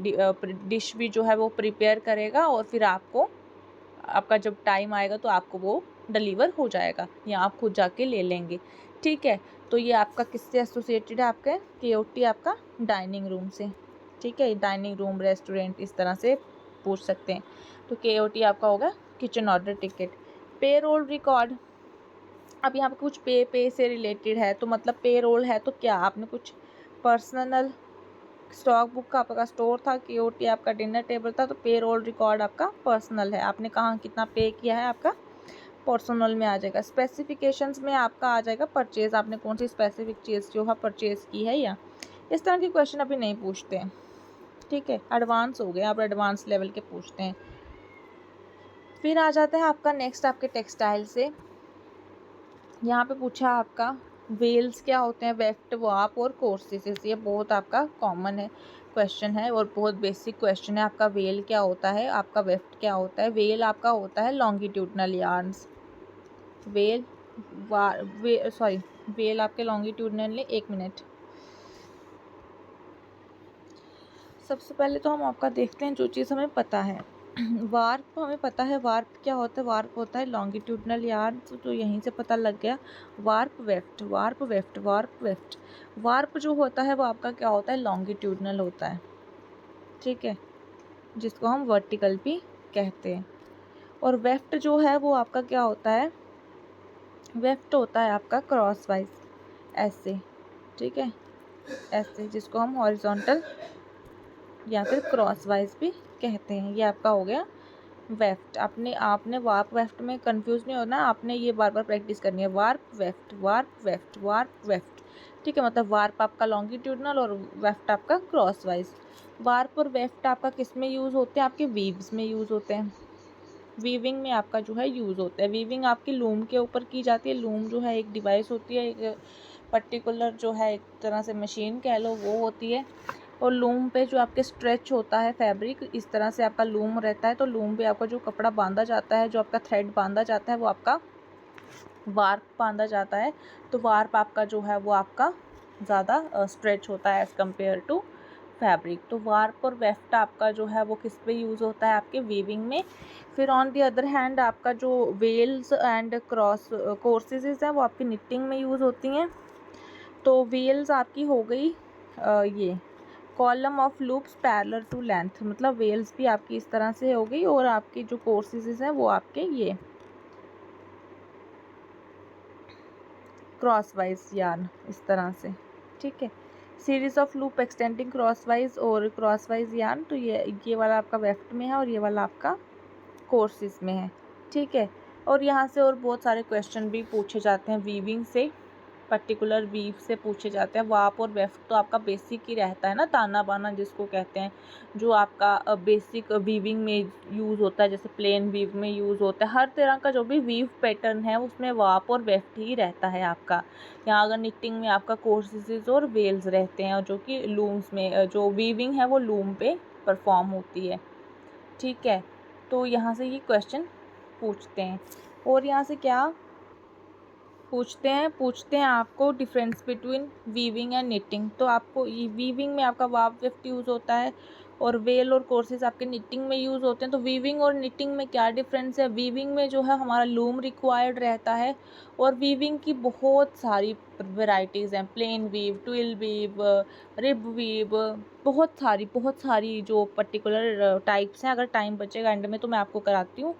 [SPEAKER 1] डिश भी जो है वो प्रिपेयर करेगा और फिर आपका जब टाइम आएगा तो आपको वो डिलीवर हो जाएगा या आप खुद जाके ले लेंगे, ठीक है। तो ये आपका किससे एसोसिएटेड है, आपका KOT आपका डाइनिंग रूम से, ठीक है। डाइनिंग रूम, रेस्टोरेंट, इस तरह से पूछ सकते हैं। तो KOT आपका होगा किचन ऑर्डर टिकट। पे रोल रिकॉर्ड, अब यहाँ पे कुछ पे से रिलेटेड है, तो मतलब पे रोल है तो क्या आपने कुछ पर्सनल, स्टॉक बुक का आपका स्टोर था, KOT आपका डिनर टेबल था, तो पे रोल रिकॉर्ड आपका पर्सनल है, आपने कहाँ कितना पे किया है आपका पर्सनल में आ जाएगा। स्पेसिफिकेशंस में आपका आ जाएगा परचेज, आपने कौन सी स्पेसिफिक चीज़ जो है परचेज की है, या इस तरह के क्वेश्चन अभी नहीं पूछते हैं, ठीक है। एडवांस हो गए, आप एडवांस लेवल के पूछते हैं। फिर आ जाता है आपका नेक्स्ट आपके टेक्सटाइल से, यहाँ पे पूछा आपका वेल्स क्या होते हैं, वेफ्ट, वार्प और कोर्सेस। ये बहुत आपका कॉमन है क्वेश्चन है और बहुत बेसिक क्वेश्चन है। आपका वेल क्या होता है, आपका वेफ्ट क्या होता है। वेल आपका होता है लॉन्गिट्यूडनल यार्न्स, वेल वेल आपके लॉन्गिट्यूडनल, 1 मिनट। सबसे पहले तो हम आपका देखते हैं जो चीज़ हमें पता है। वार्प हमें पता है, वार्प क्या होता है, वार्प होता है लॉन्गिट्यूडनल यार्न, तो यहीं से पता लग गया। Warp weft, warp weft, warp weft. Warp जो होता है वो आपका क्या होता है, लॉन्गिट्यूडनल होता है, ठीक है, जिसको हम वर्टिकल भी कहते हैं। और वेफ्ट जो है वो आपका क्या होता है, वेफ्ट होता है आपका क्रॉस वाइज, ऐसे, ठीक है, ऐसे, जिसको हम हॉरिजॉन्टल या फिर क्रॉस वाइज भी कहते हैं। ये आपका हो गया वेफ्ट। आपने वार्प वेफ्ट में कंफ्यूज नहीं होना, आपने ये बार बार प्रैक्टिस करनी है, warp weft, warp weft, warp weft, ठीक है। मतलब वार्प आपका लॉन्गिट्यूडनल और वेफ्ट आपका क्रॉस वाइज। वार्प और वेफ्ट आपका किस में यूज़ होते हैं, आपके वीव्स में यूज़ होते हैं, वीविंग में आपका जो है यूज़ होता है। वीविंग आपकी लूम के ऊपर की जाती है। लूम जो है एक डिवाइस होती है, एक पर्टिकुलर जो है एक तरह से मशीन कह लो, वो होती है। और लूम पे जो आपके स्ट्रेच होता है फैब्रिक, इस तरह से आपका लूम रहता है। तो लूम पे आपका जो कपड़ा बांधा जाता है, जो आपका थ्रेड बांधा जाता है, वो आपका वार्प बांधा जाता है। तो वार्प आपका जो है वो आपका ज़्यादा स्ट्रेच होता है एज़ कम्पेयर टू फैब्रिक। तो वार्प और वेफ्ट आपका जो है वो किस पे यूज़ होता है, आपके वीविंग में। फिर ऑन दी अदर हैंड आपका जो वेल्स एंड कोर्सेज हैं वो आपकी निटिंग में यूज़ होती हैं। तो वेल्स आपकी हो गई ये column of loops parallel to length, मतलब वेल्स भी आपकी इस तरह से हो गई, और आपकी जो कोर्सेज हैं वो आपके ये क्रॉस वाइज यार्न, इस तरह से, ठीक है। Series of loop extending crosswise और क्रॉसवाइज यार्न, तो ये वाला आपका वेफ्ट में है और ये वाला आपका कोर्सेज में है, ठीक है। और यहाँ से और बहुत सारे क्वेश्चन भी पूछे जाते हैं वीविंग से, पर्टिकुलर वीव से पूछे जाते हैं। वाप और वेफ्ट तो आपका बेसिक ही रहता है ना, ताना बाना जिसको कहते हैं, जो आपका बेसिक वीविंग में यूज़ होता है, जैसे प्लेन वीव में यूज़ होता है। हर तरह का जो भी वीव पैटर्न है उसमें वाप और वेफ्ट ही रहता है आपका। यहाँ अगर निटिंग में आपका कोर्सेज और वेल्स रहते हैं, जो कि लूम्स में जो वीविंग है वो लूम पे परफॉर्म होती है, ठीक है। तो यहाँ से ये क्वेश्चन पूछते हैं। और यहाँ से क्या पूछते हैं आपको difference between weaving and knitting. तो आपको ये वीविंग में आपका वाप वेफ्ट यूज़ होता है और वेल और कोर्सेज आपके निटिंग में यूज़ होते हैं। तो वीविंग और निटिंग में क्या डिफरेंस है? वीविंग में जो है हमारा लूम रिक्वायर्ड रहता है और वीविंग की बहुत सारी वेराइटीज़ हैं, plain weave, twill weave, rib weave, बहुत सारी जो पर्टिकुलर टाइप्स हैं। अगर टाइम बचेगा एंड में तो मैं आपको कराती हूँ,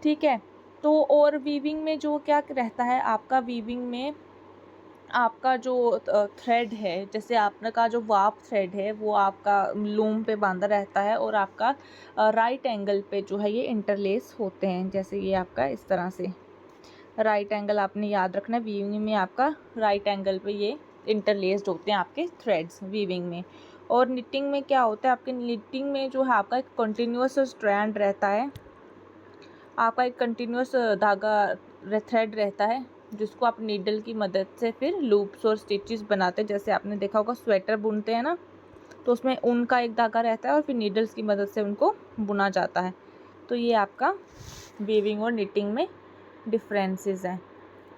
[SPEAKER 1] ठीक है। तो और वीविंग में जो क्या रहता है आपका, वीविंग में आपका जो थ्रेड है, जैसे आपने का जो वाप थ्रेड है वो आपका लूम पे बांधा रहता है और आपका राइट एंगल पे जो है ये इंटरलेस होते हैं। जैसे ये आपका इस तरह से राइट एंगल आपने याद रखना है, वीविंग में आपका राइट एंगल पे ये इंटरलेस्ड होते हैं आपके थ्रेड्स वीविंग में। और निटिंग में क्या होता है, आपके निटिंग में जो है आपका एक कंटिन्यूअस स्ट्रैंड रहता है, आपका एक कंटिन्यूअस धागा थ्रेड रहता है, जिसको आप नीडल की मदद से फिर लूप्स और स्टिचेस बनाते हैं। जैसे आपने देखा होगा स्वेटर बुनते हैं ना, तो उसमें ऊन का एक धागा रहता है और फिर नीडल्स की मदद से उनको बुना जाता है। तो ये आपका वीविंग और निटिंग में डिफरेंसेस हैं।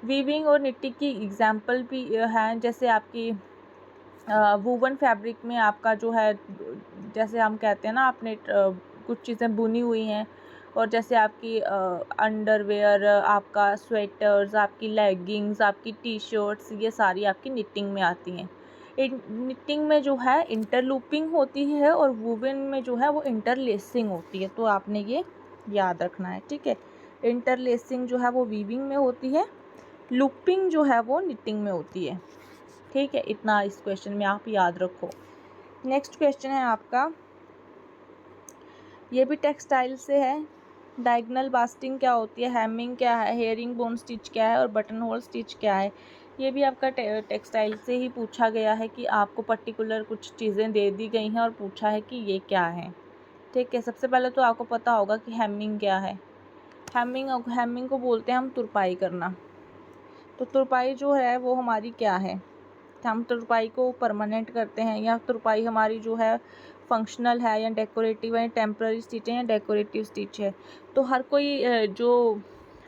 [SPEAKER 1] वीविंग और निटिंग की एग्जांपल भी हैं, जैसे आपकी वूवन फैब्रिक में आपका जो है, जैसे हम कहते हैं ना, आपने कुछ चीज़ें बुनी हुई हैं, और जैसे आपकी अंडरवेयर, आपका स्वेटर्स, आपकी लेगिंग्स, आपकी टी शर्ट्स, ये सारी आपकी निटिंग में आती हैं। निटिंग में जो है इंटरलूपिंग होती है और वूवन में जो है वो इंटरलेसिंग होती है। तो आपने ये याद रखना है, ठीक है। इंटरलेसिंग जो है वो वीविंग में होती है, लूपिंग जो है वो निटिंग में होती है, ठीक है। इतना इस क्वेश्चन में आप याद रखो। नेक्स्ट क्वेश्चन है आपका, ये भी टेक्सटाइल से है। डायगोनल बास्टिंग क्या होती है, हैमिंग क्या है, हेयरिंग बोन स्टिच क्या है और बटन होल स्टिच क्या है। ये भी आपका टेक्सटाइल से ही पूछा गया है कि आपको पर्टिकुलर कुछ चीज़ें दे दी गई हैं और पूछा है कि ये क्या है, ठीक है। सबसे पहले तो आपको पता होगा कि हैमिंग क्या है। हैमिंग को बोलते हैं हम तुरपाई करना। तो तुरपाई जो है वो हमारी क्या है, हम तुरपाई को परमानेंट करते हैं, या तुरपाई हमारी जो है फंक्शनल है या डेकोरेटिव है, टेम्पररी स्टिच है या डेकोरेटिव स्टिच है। तो हर कोई जो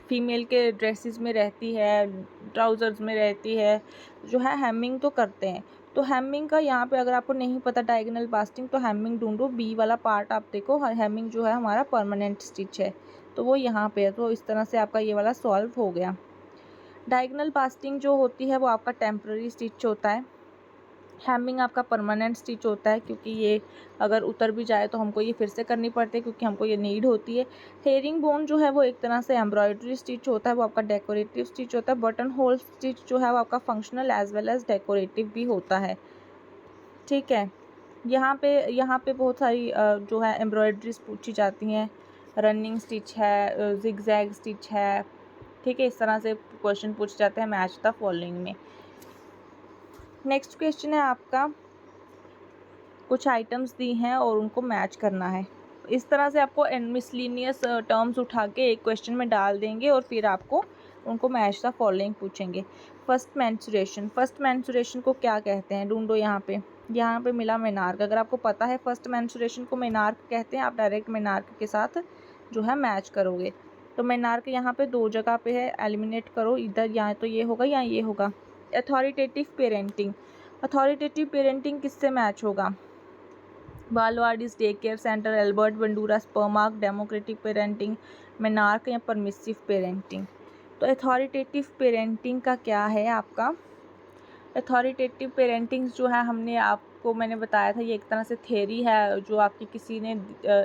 [SPEAKER 1] फीमेल के ड्रेसेस में रहती है, ट्राउज़र्स में रहती है, जो है हेमिंग तो करते हैं। तो हेमिंग का यहाँ पे अगर आपको नहीं पता डायगोनल बास्टिंग, तो हेमिंग ढूंढो, बी वाला पार्ट आप देखो, हेमिंग जो है हमारा परमानेंट स्टिच है, तो वो यहाँ पे है। तो इस तरह से आपका ये वाला सॉल्व हो गया। डायगोनल बास्टिंग जो होती है वो आपका टेम्पररी स्टिच होता है, हैमिंग आपका परमानेंट स्टिच होता है, क्योंकि ये अगर उतर भी जाए तो हमको ये फिर से करनी पड़ती है, क्योंकि हमको ये नीड होती है। हेयरिंग बोन जो है वो एक तरह से एम्ब्रॉयडरी स्टिच होता है, वो आपका डेकोरेटिव स्टिच होता है। बटन होल स्टिच जो है वो आपका functional as well as decorative भी होता है, ठीक है। यहाँ पे बहुत सारी जो है एम्ब्रॉयडरीज पूछी जाती हैं, रनिंग स्टिच है, जिगजैग स्टिच है, ठीक है। इस तरह से क्वेश्चन पूछे जाते हैं मैच द फॉलोइंग में। नेक्स्ट क्वेश्चन है आपका, कुछ आइटम्स दी हैं और उनको मैच करना है। इस तरह से आपको मिसलिनियस टर्म्स उठा के एक क्वेश्चन में डाल देंगे और फिर आपको उनको मैच द फॉलोइंग पूछेंगे। फर्स्ट मेंस्ट्रुएशन को क्या कहते हैं, ढूंढो। यहाँ पे मिला मेनार्क। अगर आपको पता है फर्स्ट मेंस्ट्रुएशन को मेनार्क कहते हैं, आप डायरेक्ट मेनार्क के साथ जो है मैच करोगे। तो मेनार्क यहाँ पे दो जगह पे है, एलिमिनेट करो, इधर या तो ये होगा या ये होगा। अथॉरिटेटिव पेरेंटिंग किससे मैच होगा, balwadis, day care centre, Albert Bandura, स्पर्मार्क, डेमोक्रेटिक पेरेंटिंग, मेनार्क या परमिसिव पेरेंटिंग। तो अथॉरिटेटिव पेरेंटिंग का क्या है आपका, अथॉरिटेटिव पेरेंटिंग जो है मैंने बताया था, ये एक तरह से थ्योरी है जो आपकी किसी ने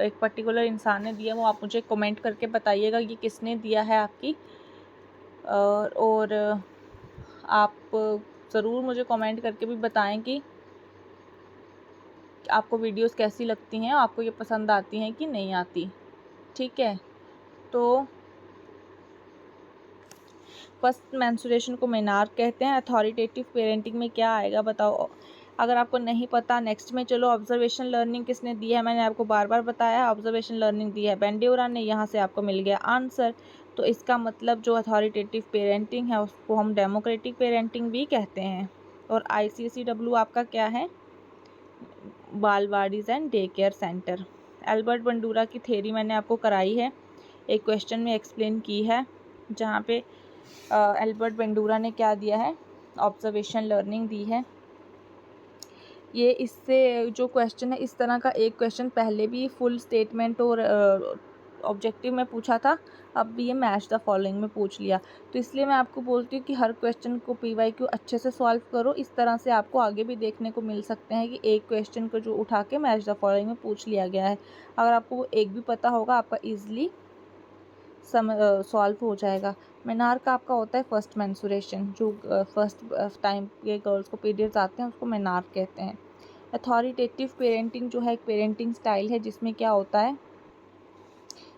[SPEAKER 1] एक पर्टिकुलर इंसान ने दिया। वो आप मुझे कमेंट करके बताइएगा ये किसने दिया है आपकी, और आप ज़रूर मुझे कमेंट करके भी बताएं कि आपको वीडियोस कैसी लगती हैं, आपको ये पसंद आती हैं कि नहीं आती। ठीक है, तो फर्स्ट मेंस्ट्रुएशन को मेनार्क कहते हैं। अथॉरिटेटिव पेरेंटिंग में क्या आएगा बताओ। अगर आपको नहीं पता नेक्स्ट में चलो। ऑब्जर्वेशन लर्निंग किसने दी है, मैंने आपको बार बार बताया। ऑब्जर्वेशन लर्निंग दी है बेंड्यूरा ने, यहाँ से आपको मिल गया आंसर। तो इसका मतलब जो अथॉरिटेटिव पेरेंटिंग है उसको हम डेमोक्रेटिक पेरेंटिंग भी कहते हैं। और ICCW आपका क्या है, balwadis and day care centre. Albert Bandura की थ्योरी मैंने आपको कराई है, एक क्वेश्चन में एक्सप्लेन की है, जहाँ पे एल्बर्ट बंडूरा ने क्या दिया है, ऑब्जर्वेशन लर्निंग दी है। ये इससे जो क्वेश्चन है, इस तरह का एक क्वेश्चन पहले भी फुल स्टेटमेंट और ऑब्जेक्टिव में पूछा था, अब भी ये मैच द फॉलोइंग में पूछ लिया। तो इसलिए मैं आपको बोलती हूँ कि हर क्वेश्चन को PYQ अच्छे से सॉल्व करो। इस तरह से आपको आगे भी देखने को मिल सकते हैं कि एक क्वेश्चन को जो उठा के मैच द फॉलोइंग में पूछ लिया गया है। अगर आपको वो एक भी पता होगा, आपका ईजिली सॉल्व हो जाएगा। मेनार्क का आपका होता है फर्स्ट मेंस्ट्रुएशन, जो फर्स्ट टाइम ये गर्ल्स को पीरियड्स आते हैं उसको मेनार्क कहते हैं। अथॉरिटेटिव पेरेंटिंग जो है एक पेरेंटिंग स्टाइल है, जिसमें क्या होता है,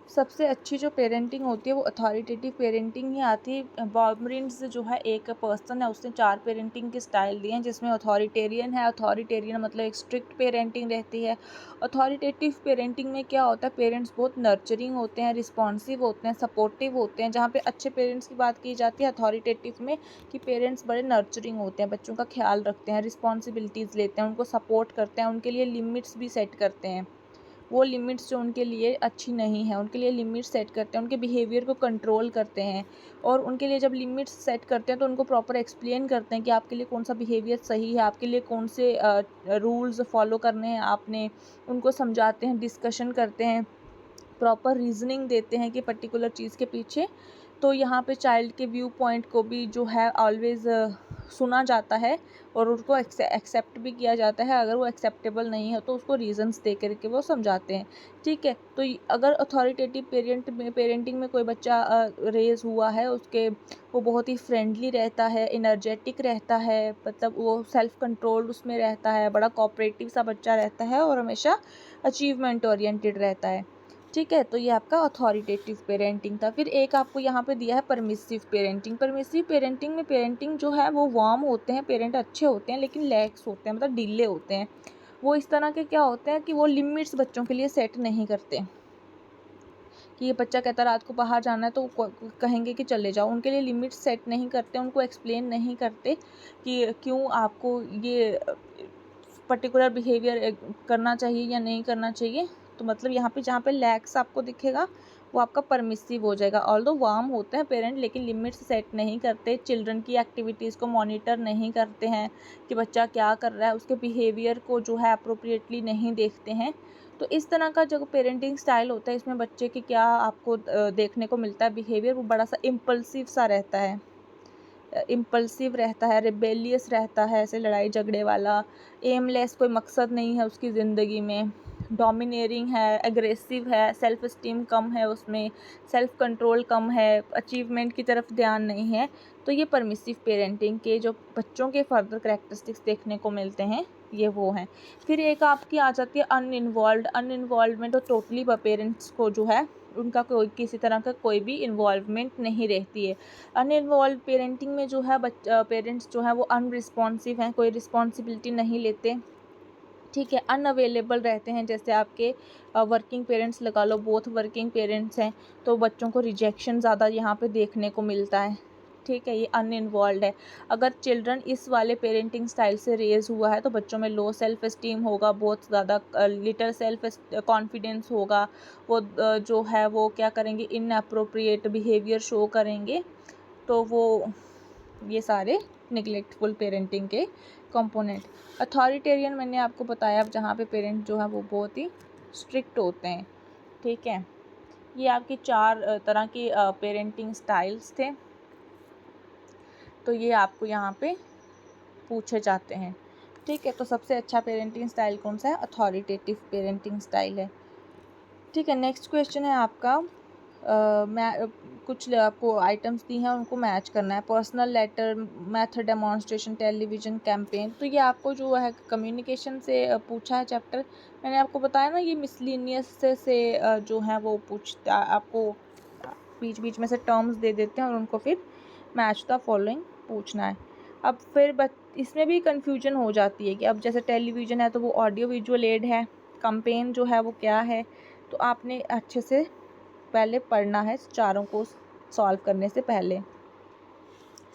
[SPEAKER 1] सबसे अच्छी जो पेरेंटिंग होती है वो अथॉरिटेटिव पेरेंटिंग ही आती है। बॉर्मरिन्स जो है एक पर्सन है, उसने 4 पेरेंटिंग के स्टाइल दिए हैं, जिसमें अथॉरिटेरियन है। अथॉरिटेरियन मतलब एक स्ट्रिक्ट पेरेंटिंग रहती है। अथॉरिटेटिव पेरेंटिंग में क्या होता है, पेरेंट्स बहुत नर्चरिंग होते हैं, रिस्पॉन्सिव होते हैं, सपोर्टिव होते हैं। जहाँ पे अच्छे पेरेंट्स की बात की जाती है अथॉरिटेटिव में, कि पेरेंट्स बड़े नर्चरिंग होते हैं, बच्चों का ख्याल रखते हैं, रिस्पॉन्सिबिलिटीज़ लेते हैं, उनको सपोर्ट करते हैं, उनके लिए लिमिट्स भी सेट करते हैं। वो लिमिट्स जो उनके लिए अच्छी नहीं है, उनके लिए लिमिट्स सेट करते हैं, उनके बिहेवियर को कंट्रोल करते हैं। और उनके लिए जब लिमिट्स सेट करते हैं तो उनको प्रॉपर एक्सप्लेन करते हैं कि आपके लिए कौन सा बिहेवियर सही है, आपके लिए कौन से रूल्स फॉलो करने हैं आपने। उनको समझाते हैं, डिस्कशन करते हैं, प्रॉपर रीजनिंग देते हैं कि पर्टिकुलर चीज़ के पीछे। तो यहाँ पे चाइल्ड के व्यू पॉइंट को भी जो है ऑलवेज़ सुना जाता है और उसको एक्सेप्ट भी किया जाता है। अगर वो एक्सेप्टेबल नहीं है तो उसको रीजंस दे करके वो समझाते हैं। ठीक है, तो अगर अथॉरिटेटिव पेरेंटिंग में कोई बच्चा रेज हुआ है, उसके वो बहुत ही फ्रेंडली रहता है, एनर्जेटिक रहता है, मतलब वो सेल्फ कंट्रोल उसमें रहता है, बड़ा कोऑपरेटिव सा बच्चा रहता है और हमेशा अचीवमेंट ओरिएंटेड रहता है। ठीक है, तो ये आपका अथॉरिटेटिव पेरेंटिंग था। फिर एक आपको यहाँ पे दिया है परमिसिव पेरेंटिंग। परमिसिव पेरेंटिंग में पेरेंटिंग जो है वो वार्म होते हैं, पेरेंट अच्छे होते हैं, लेकिन लैक्स होते हैं, मतलब ढीले होते हैं। वो इस तरह के क्या होते हैं कि वो लिमिट्स बच्चों के लिए सेट नहीं करते, कि ये बच्चा कहता रात को बाहर जाना है तो कहेंगे कि चले जाओ। उनके लिए लिमिट्स सेट नहीं करते, उनको एक्सप्लेन नहीं करते कि क्यों आपको ये पर्टिकुलर बिहेवियर करना चाहिए या नहीं करना चाहिए। तो मतलब यहाँ पे जहाँ पे लैक्स आपको दिखेगा वो आपका परमिसिव हो जाएगा। ऑल्दो वार्म होते हैं पेरेंट, लेकिन लिमिट्स सेट नहीं करते, चिल्ड्रन की एक्टिविटीज़ को मॉनिटर नहीं करते हैं कि बच्चा क्या कर रहा है, उसके बिहेवियर को जो है अप्रोप्रिएटली नहीं देखते हैं। तो इस तरह का जो पेरेंटिंग स्टाइल होता है, इसमें बच्चे के क्या आपको देखने को मिलता है बिहेवियर, वो बड़ा सा इम्पल्सिव सा रहता है, इम्पल्सिव रहता है, रिबेलियस रहता है, ऐसे लड़ाई झगड़े वाला, एमलेस, कोई मकसद नहीं है उसकी ज़िंदगी में, डोमिनेटिंग है, एग्रेसिव है, सेल्फ इस्टीम कम है उसमें, सेल्फ कंट्रोल कम है, अचीवमेंट की तरफ ध्यान नहीं है। तो ये परमिसिव पेरेंटिंग के जो बच्चों के फर्दर कैरेक्टरिस्टिक्स देखने को मिलते हैं, ये वो हैं। फिर एक आपकी आ जाती है अनइन्वॉल्वमेंट, तो टोटली पेरेंट्स को जो है उनका कोई किसी तरह का कोई भी इन्वॉल्वमेंट नहीं रहती है। अनइन्वॉल्व पेरेंटिंग में जो है पेरेंट्स जो है वो अनरिस्पॉन्सिव हैं, कोई रिस्पॉन्सिबिलिटी नहीं लेते। ठीक है, अनअवेलेबल रहते हैं, जैसे आपके वर्किंग पेरेंट्स लगा लो, बोथ वर्किंग पेरेंट्स हैं, तो बच्चों को रिजेक्शन ज़्यादा यहाँ पे देखने को मिलता है। ठीक है, ये अनइन्वॉल्व है। अगर चिल्ड्रन इस वाले पेरेंटिंग स्टाइल से रेज हुआ है तो बच्चों में लो सेल्फ एस्टीम होगा, बहुत ज़्यादा लिटल सेल्फ कॉन्फिडेंस होगा। वो जो है वो क्या करेंगे, इनअप्रोप्रिएट बिहेवियर शो करेंगे। तो वो ये सारे निगलेक्टफुल पेरेंटिंग के कंपोनेंट। अथॉरिटेरियन मैंने आपको बताया, अब जहाँ पे पेरेंट जो है वो बहुत ही स्ट्रिक्ट होते हैं। ठीक है, ये आपकी 4 तरह की पेरेंटिंग स्टाइल्स थे, तो ये आपको यहाँ पे पूछे जाते हैं। ठीक है, तो सबसे अच्छा पेरेंटिंग स्टाइल कौन सा है, अथॉरिटेटिव पेरेंटिंग स्टाइल है। ठीक है, नेक्स्ट क्वेश्चन है आपका मैं कुछ आपको आइटम्स दी हैं, उनको मैच करना है। Personal letter, method demonstration, television campaign. तो ये आपको जो है कम्युनिकेशन से पूछा है चैप्टर। मैंने आपको बताया ना, ये मिसलिनियस से जो है वो पूछता आपको, बीच बीच में से टर्म्स दे देते हैं और उनको फिर मैच द फॉलोइंग पूछना है। अब फिर इसमें भी कन्फ्यूजन हो जाती है कि अब जैसे टेलीविज़न है तो वो ऑडियो विजुअल एड है, कैंपेन जो है वो क्या है। तो आपने अच्छे से पहले पढ़ना है चारों को सॉल्व करने से पहले।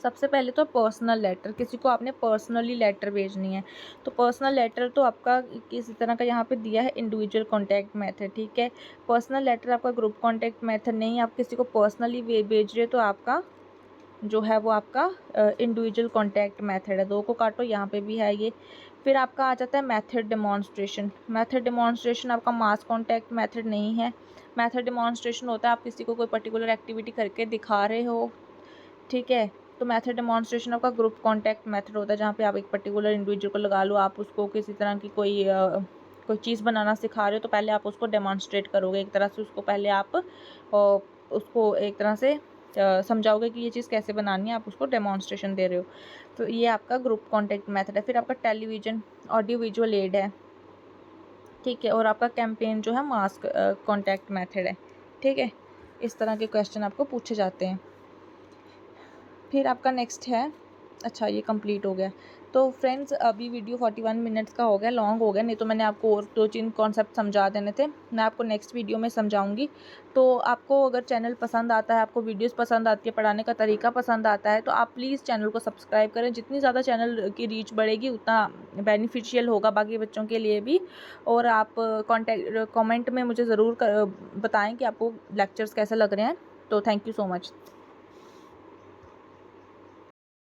[SPEAKER 1] सबसे पहले तो पर्सनल लेटर, किसी को आपने पर्सनली लेटर भेजनी है। तो पर्सनल लेटर तो आपका किसी तरह का यहाँ पे दिया है इंडिविजुअल कॉन्टैक्ट मेथड, ठीक है। पर्सनल लेटर आपका ग्रुप कॉन्टैक्ट मेथड नहीं, आप किसी को पर्सनली भेज रहे हो तो आपका जो है वो आपका इंडिविजुअल कॉन्टैक्ट मेथड है। 2 को काटो, यहाँ पे भी है ये। फिर आपका आ जाता है मेथड डेमोन्स्ट्रेशन। मेथड डेमोन्स्ट्रेशन आपका मास कॉन्टैक्ट मेथड नहीं है। मेथड डेमोन्स्ट्रेशन होता है आप किसी को कोई पर्टिकुलर एक्टिविटी करके दिखा रहे हो, ठीक है। तो मेथड डेमोन्स्ट्रेशन आपका ग्रुप कॉन्टैक्ट मेथड होता है, जहाँ पे आप एक पर्टिकुलर इंडिविजुअल को लगा लो, आप उसको किसी तरह की कोई चीज़ बनाना सिखा रहे हो तो पहले आप उसको डेमोन्स्ट्रेट करोगे, एक तरह से उसको पहले आप उसको एक तरह से समझाओगे कि ये चीज़ कैसे बनानी है, आप उसको डेमोन्स्ट्रेशन दे रहे हो। तो ये आपका ग्रुप कॉन्टैक्ट मेथड है। फिर आपका टेलीविज़न ऑडियो विजुअल एड है, ठीक है। और आपका कैंपेन जो है मास कॉन्टैक्ट मेथड है, ठीक है। इस तरह के क्वेश्चन आपको पूछे जाते हैं। फिर आपका नेक्स्ट है, अच्छा ये कंप्लीट हो गया। तो फ्रेंड्स अभी वीडियो 41 मिनट्स का हो गया, लॉन्ग हो गया, नहीं तो मैंने आपको और 2-3 कॉन्सेप्ट समझा देने थे। मैं आपको नेक्स्ट वीडियो में समझाऊंगी। तो आपको अगर चैनल पसंद आता है, आपको वीडियोस पसंद आती है, पढ़ाने का तरीका पसंद आता है, तो आप प्लीज़ चैनल को सब्सक्राइब करें। जितनी ज़्यादा चैनल की रीच बढ़ेगी उतना बेनिफिशियल होगा बाकी बच्चों के लिए भी। और आप कमेंट में मुझे ज़रूर बताएँ कि आपको लेक्चर्स कैसे लग रहे हैं। तो थैंक यू सो मच।